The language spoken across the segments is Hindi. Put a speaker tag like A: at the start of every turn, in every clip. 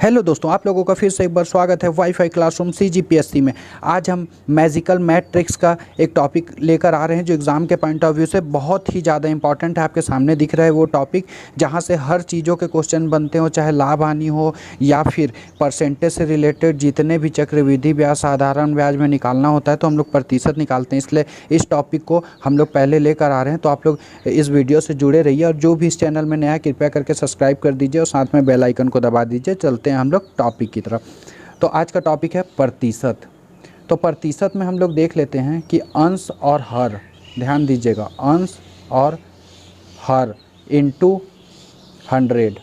A: हेलो दोस्तों, आप लोगों का फिर से एक बार स्वागत है वाईफाई क्लासरूम CGPSC में। आज हम मैजिकल मैट्रिक्स का एक टॉपिक लेकर आ रहे हैं जो एग्ज़ाम के पॉइंट ऑफ व्यू से बहुत ही ज़्यादा इंपॉर्टेंट है। आपके सामने दिख रहा है वो टॉपिक जहां से हर चीज़ों के क्वेश्चन बनते हो, चाहे लाभ हानि हो या फिर परसेंटेज से रिलेटेड जितने भी चक्रवृद्धि ब्याज, साधारण ब्याज में निकालना होता है तो हम लोग प्रतिशत निकालते हैं। इसलिए इस टॉपिक को हम लोग पहले लेकर आ रहे हैं, तो आप लोग इस वीडियो से जुड़े रहिए और जो भी इस चैनल में नया है कृपया करके सब्सक्राइब कर दीजिए और साथ में बेल आइकन को दबा दीजिए। चलते हैं हम लोग टॉपिक की तरफ। तो आज का टॉपिक है प्रतिशत। तो प्रतिशत में हम लोग देख लेते हैं कि अंश और हर, ध्यान दीजिएगा, अंश और हर इनटू 100,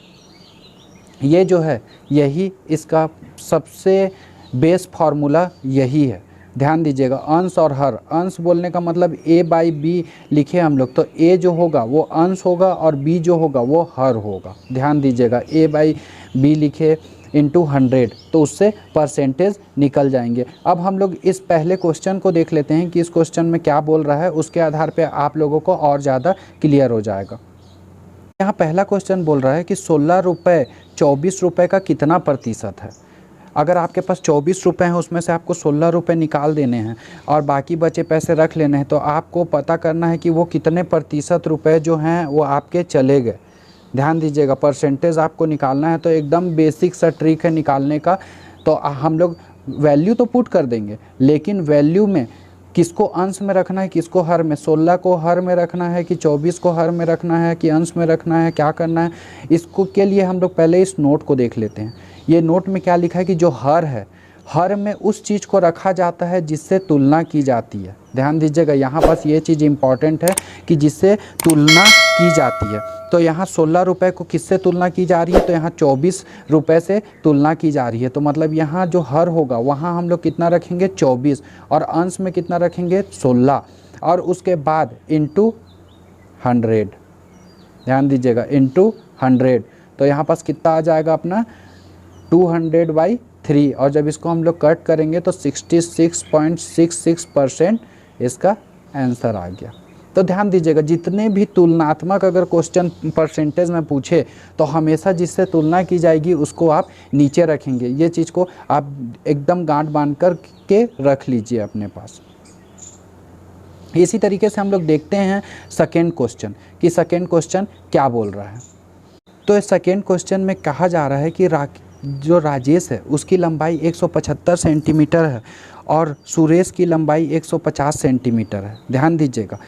A: ये जो है यही इसका सबसे बेस फार्मूला यही है। ध्यान दीजिएगा, अंश और हर। अंश बोलने का मतलब A/B लिखे हम लोग, तो A जो होगा वो अंश होगा और B जो होगा वो हर होगा। ध्यान दीजिएगा, A/B लिखे इंटू 100, तो उससे परसेंटेज निकल जाएंगे। अब हम लोग इस पहले क्वेश्चन को देख लेते हैं कि इस क्वेश्चन में क्या बोल रहा है, उसके आधार पे आप लोगों को और ज़्यादा क्लियर हो जाएगा। यहाँ पहला क्वेश्चन बोल रहा है कि 16 रुपये 24 रुपये का कितना प्रतिशत है। अगर आपके पास 24 रुपये हैं, उसमें से आपको 16 रुपये निकाल देने हैं और बाकी बचे पैसे रख लेने हैं, तो आपको पता करना है कि वो कितने प्रतिशत रुपए जो हैं वो आपके चले गए। ध्यान दीजिएगा, परसेंटेज आपको निकालना है तो एकदम बेसिक सा ट्रिक है निकालने का। तो हम लोग वैल्यू तो पुट कर देंगे, लेकिन वैल्यू में किसको अंश में रखना है, किसको हर में, 16 को हर में रखना है कि 24 को हर में रखना है कि अंश में रखना है, क्या करना है, इसको के लिए हम लोग पहले इस नोट को देख लेते हैं। ये नोट में क्या लिखा है कि जो हर है, हर में उस चीज़ को रखा जाता है जिससे तुलना की जाती है। ध्यान दीजिएगा, यहाँ पास ये चीज़ इम्पॉर्टेंट है कि जिससे तुलना की जाती है। तो यहाँ 16 रुपये को किससे तुलना की जा रही है, तो यहाँ 24 रुपये से तुलना की जा रही है। तो मतलब यहाँ जो हर होगा वहाँ हम लोग कितना रखेंगे, 24, और अंश में कितना रखेंगे, 16, और उसके बाद इंटू 100। ध्यान दीजिएगा, इंटू 100। तो यहाँ पास कितना आ जाएगा अपना 200/3, और जब इसको हम लोग कट करेंगे तो 66.66% इसका आंसर आ गया। तो ध्यान दीजिएगा, जितने भी तुलनात्मक अगर क्वेश्चन परसेंटेज में पूछे तो हमेशा जिससे तुलना की जाएगी उसको आप नीचे रखेंगे। ये चीज़ को आप एकदम गांठ बांध कर के रख लीजिए अपने पास। इसी तरीके से हम लोग देखते हैं सेकेंड क्वेश्चन कि सेकेंड क्वेश्चन क्या बोल रहा है। तो इस सेकेंड क्वेश्चन में कहा जा रहा है कि जो राजेश है उसकी लंबाई 175 सेंटीमीटर है और सुरेश की लंबाई 150 सेंटीमीटर है। ध्यान दीजिएगा,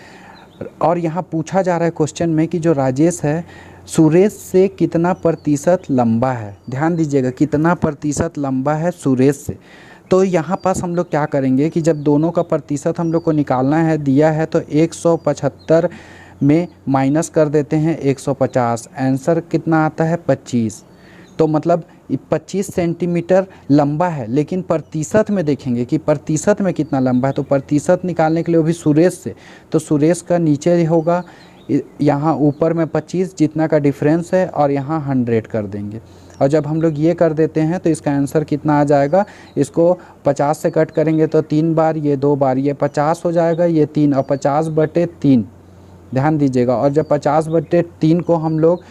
A: और यहाँ पूछा जा रहा है क्वेश्चन में कि जो राजेश है सुरेश से कितना प्रतिशत लंबा है। ध्यान दीजिएगा, कितना प्रतिशत लंबा है सुरेश से। तो यहाँ पास हम लोग क्या करेंगे कि जब दोनों का प्रतिशत हम लोग को निकालना है, दिया है तो 175 में माइनस कर देते हैं 150, आंसर कितना आता है 25। तो मतलब 25 सेंटीमीटर लंबा है, लेकिन प्रतिशत में देखेंगे कि प्रतिशत में कितना लंबा है। तो प्रतिशत निकालने के लिए वो भी सुरेश से, तो सुरेश का नीचे होगा, यहाँ ऊपर में 25 जितना का डिफरेंस है और यहाँ 100 कर देंगे। और जब हम लोग ये कर देते हैं तो इसका आंसर कितना आ जाएगा, इसको 50 से कट करेंगे तो 3 बार, ये 2 बार, ये 50 हो जाएगा, ये 3, और 50/3। ध्यान दीजिएगा, और जब 50/3 को हम लोग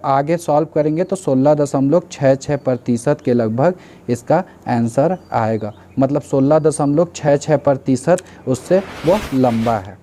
A: आगे सॉल्व करेंगे तो 16.66% के लगभग इसका आंसर आएगा। मतलब 16.66% उससे वो लंबा है।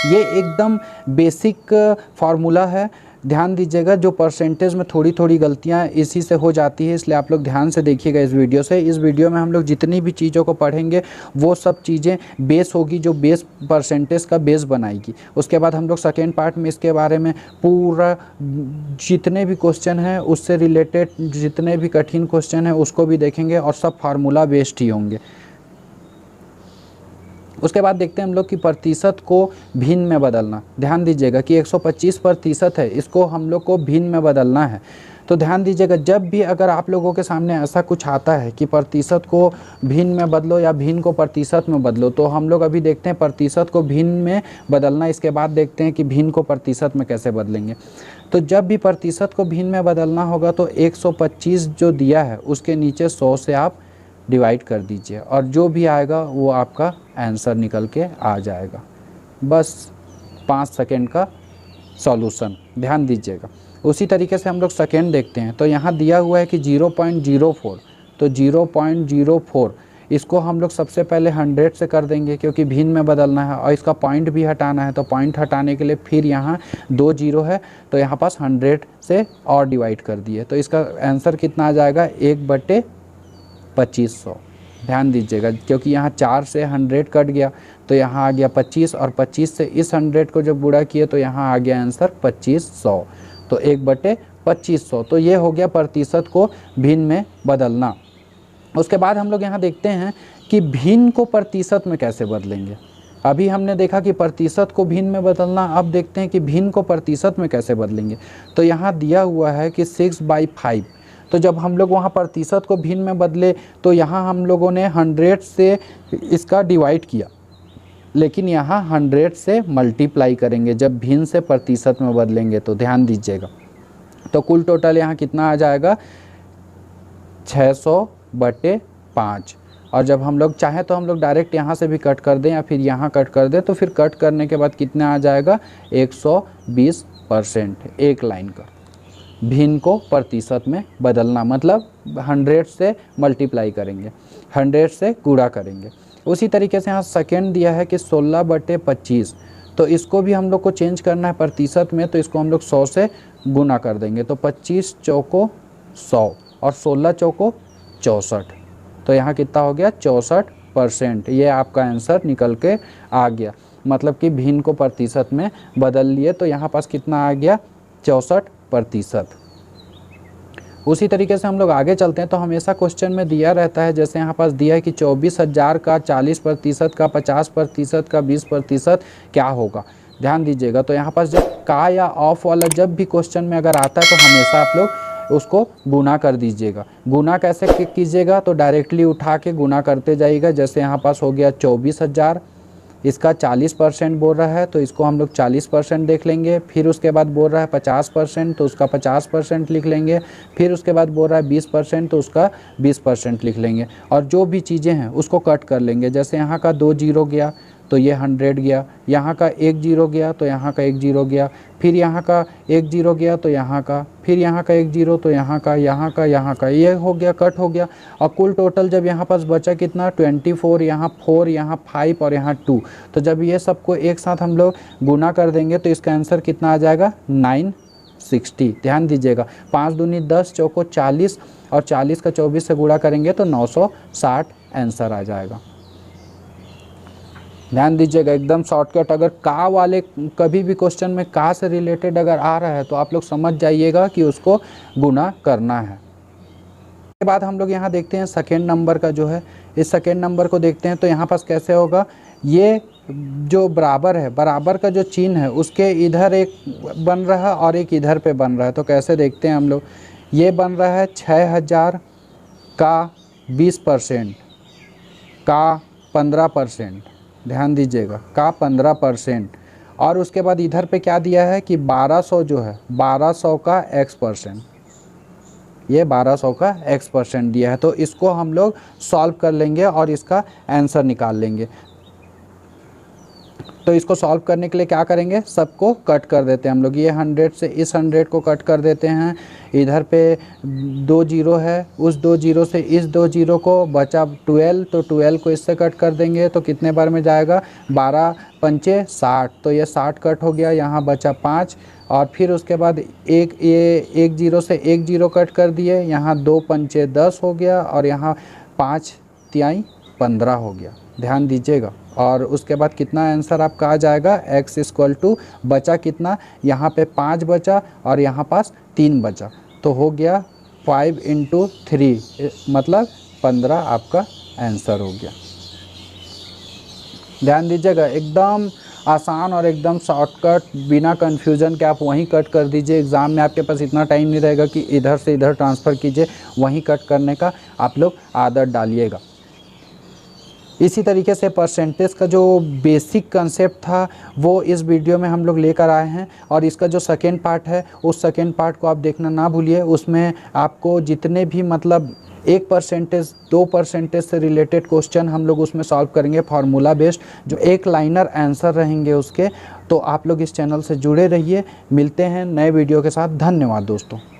A: ये एकदम बेसिक फार्मूला है। ध्यान दीजिएगा, जो परसेंटेज में थोड़ी थोड़ी गलतियां इसी से हो जाती है, इसलिए आप लोग ध्यान से देखिएगा इस वीडियो से। इस वीडियो में हम लोग जितनी भी चीज़ों को पढ़ेंगे वो सब चीज़ें बेस होगी, जो बेस परसेंटेज का बेस बनाएगी। उसके बाद हम लोग सेकेंड पार्ट में इसके बारे में पूरा जितने भी क्वेश्चन हैं उससे रिलेटेड जितने भी कठिन क्वेश्चन हैं उसको भी देखेंगे और सब फार्मूला बेस्ड ही होंगे। उसके बाद देखते हैं हम लोग कि प्रतिशत को भिन्न में बदलना। ध्यान दीजिएगा कि 125% है, इसको हम लोग को भिन्न में बदलना है। तो ध्यान दीजिएगा, जब भी अगर आप लोगों के सामने ऐसा कुछ आता है कि प्रतिशत को भिन्न में बदलो या भिन्न को प्रतिशत में बदलो, तो हम लोग अभी देखते हैं प्रतिशत को भिन्न में बदलना, इसके बाद देखते हैं कि भिन्न को प्रतिशत में कैसे बदलेंगे। तो जब भी प्रतिशत को भिन्न में बदलना होगा तो 125 जो दिया है उसके नीचे 100 से आप डिवाइड कर दीजिए और जो भी आएगा वो आपका आंसर निकल के आ जाएगा। बस 5 सेकेंड का सॉल्यूशन। ध्यान दीजिएगा, उसी तरीके से हम लोग सेकेंड देखते हैं, तो यहाँ दिया हुआ है कि 0.04, तो 0.04 इसको हम लोग सबसे पहले 100 से कर देंगे क्योंकि भिन्न में बदलना है और इसका पॉइंट भी हटाना है। तो पॉइंट हटाने के लिए फिर यहाँ 2 जीरो है, तो यहाँ पास 100 से और डिवाइड कर दिए, तो इसका आंसर कितना आ जाएगा 1/2500। ध्यान दीजिएगा क्योंकि यहाँ 4 से 100 कट गया तो यहाँ आ गया 25, और 25 से इस 100 को जब गुणा किए तो यहाँ आ गया आंसर 2500, तो 1/2500। तो ये हो गया प्रतिशत को भिन्न में बदलना। उसके बाद हम लोग यहाँ देखते हैं कि भिन्न को प्रतिशत में कैसे बदलेंगे। अभी हमने देखा कि प्रतिशत को भिन्न में बदलना, अब देखते हैं कि भिन्न को प्रतिशत में कैसे बदलेंगे। तो यहाँ दिया हुआ है कि 6/5, तो जब हम लोग वहाँ प्रतिशत को भिन्न में बदले तो यहाँ हम लोगों ने 100 से इसका डिवाइड किया, लेकिन यहाँ 100 से मल्टीप्लाई करेंगे जब भिन्न से प्रतिशत में बदलेंगे। तो ध्यान दीजिएगा, तो कुल टोटल यहाँ कितना आ जाएगा 600/5। और जब हम लोग चाहें तो हम लोग डायरेक्ट यहाँ से भी कट कर दें या फिर यहाँ कट कर दें, तो फिर कट करने के बाद कितना आ जाएगा 120%, एक लाइन का। भिन्न को प्रतिशत में बदलना मतलब 100 से मल्टीप्लाई करेंगे, 100 से गुणा करेंगे। उसी तरीके से यहाँ सेकेंड दिया है कि 16/25, तो इसको भी हम लोग को चेंज करना है प्रतिशत में, तो इसको हम लोग 100 से गुना कर देंगे। तो 25 चौको 100 और 16 चौको 64, तो यहाँ कितना हो गया 64%। ये आपका आंसर निकल के आ गया, मतलब कि भिन्न को प्रतिशत में बदल लिए, तो यहाँ पास कितना आ गया 64%। उसी तरीके से हम लोग आगे चलते हैं, तो हमेशा क्वेश्चन में दिया रहता है, जैसे यहाँ पास दिया है कि 24,000 का 40% का 50% का 20% क्या होगा। ध्यान दीजिएगा, तो यहाँ पास जब का या ऑफ वाला जब भी क्वेश्चन में अगर आता है तो हमेशा आप लोग उसको गुना कर दीजिएगा। गुना कैसे कीजिएगा, तो डायरेक्टली उठा के गुना करते जाइएगा। जैसे यहाँ पास हो गया 24,000, इसका 40% बोल रहा है तो इसको हम लोग 40% देख लेंगे। फिर उसके बाद बोल रहा है 50%, तो उसका 50% लिख लेंगे। फिर उसके बाद बोल रहा है 20%, तो उसका 20% लिख लेंगे। और जो भी चीज़ें हैं उसको कट कर लेंगे। जैसे यहाँ का 2 जीरो गया तो ये 100 गया, यहाँ का 1 जीरो गया तो यहाँ का 1 जीरो गया, फिर यहाँ का 1 जीरो गया तो यहाँ का, फिर यहाँ का 1 जीरो तो यहाँ का, यहाँ का, ये हो गया, कट हो गया। और कुल टोटल जब यहाँ पास बचा कितना 24, यहाँ 4, यहाँ 5 और यहाँ 2, तो जब ये सबको एक साथ हम लोग गुना कर देंगे तो इसका आंसर कितना आ जाएगा 960। ध्यान दीजिएगा, 5 दूनी 10 चौको 40 और 40 का 24 से गुणा करेंगे तो 960 आंसर आ जाएगा। ध्यान दीजिएगा, एकदम शॉर्टकट। अगर का वाले कभी भी क्वेश्चन में का से रिलेटेड अगर आ रहा है तो आप लोग समझ जाइएगा कि उसको गुना करना है। उसके बाद हम लोग यहाँ देखते हैं सेकेंड नंबर का जो है, इस सेकेंड नंबर को देखते हैं तो यहाँ पास कैसे होगा। ये जो बराबर है, बराबर का जो चिन्ह है उसके इधर एक बन रहा है और एक इधर पे बन रहा है। तो कैसे देखते हैं हम लोग, ये बन रहा है 6000 का 20% का 15%। ध्यान दीजिएगा, का 15%। और उसके बाद इधर पे क्या दिया है कि 1200 जो है 1200 का x%, ये 1200 का x% दिया है। तो इसको हम लोग सॉल्व कर लेंगे और इसका आंसर निकाल लेंगे। तो इसको सॉल्व करने के लिए क्या करेंगे, सबको कट कर देते हैं हम लोग। ये 100 से इस 100 को कट कर देते हैं। इधर पे 2 जीरो है, उस 2 जीरो से इस 2 जीरो को बचा 12, तो 12 को इससे कट कर देंगे तो कितने बार में जाएगा 12 पंचे 60, तो ये 60 कट हो गया, यहाँ बचा 5। और फिर उसके बाद एक जीरो से एक जीरो कट कर दिए, यहाँ 2 पंचे 10 हो गया और यहाँ 5 तिहाई 15 हो गया। ध्यान दीजिएगा, और उसके बाद कितना आंसर आपका आ जाएगा x इक्वल टू बचा कितना, यहाँ पे 5 बचा और यहाँ पास 3 बचा, तो हो गया 5 × 3 मतलब 15 आपका आंसर हो गया। ध्यान दीजिएगा, एकदम आसान और एकदम शॉर्टकट, बिना कन्फ्यूज़न के आप वहीं कट कर दीजिए। एग्ज़ाम में आपके पास इतना टाइम नहीं रहेगा कि इधर से इधर ट्रांसफ़र कीजिए, वहीं कट करने का आप लोग आदत डालिएगा। इसी तरीके से परसेंटेज का जो बेसिक कंसेप्ट था वो इस वीडियो में हम लोग लेकर आए हैं, और इसका जो सेकेंड पार्ट है उस सेकेंड पार्ट को आप देखना ना भूलिए। उसमें आपको जितने भी मतलब 1% 2% से रिलेटेड क्वेश्चन हम लोग उसमें सॉल्व करेंगे, फार्मूला बेस्ड, जो एक लाइनर आंसर रहेंगे उसके। तो आप लोग इस चैनल से जुड़े रहिए। मिलते हैं नए वीडियो के साथ। धन्यवाद दोस्तों।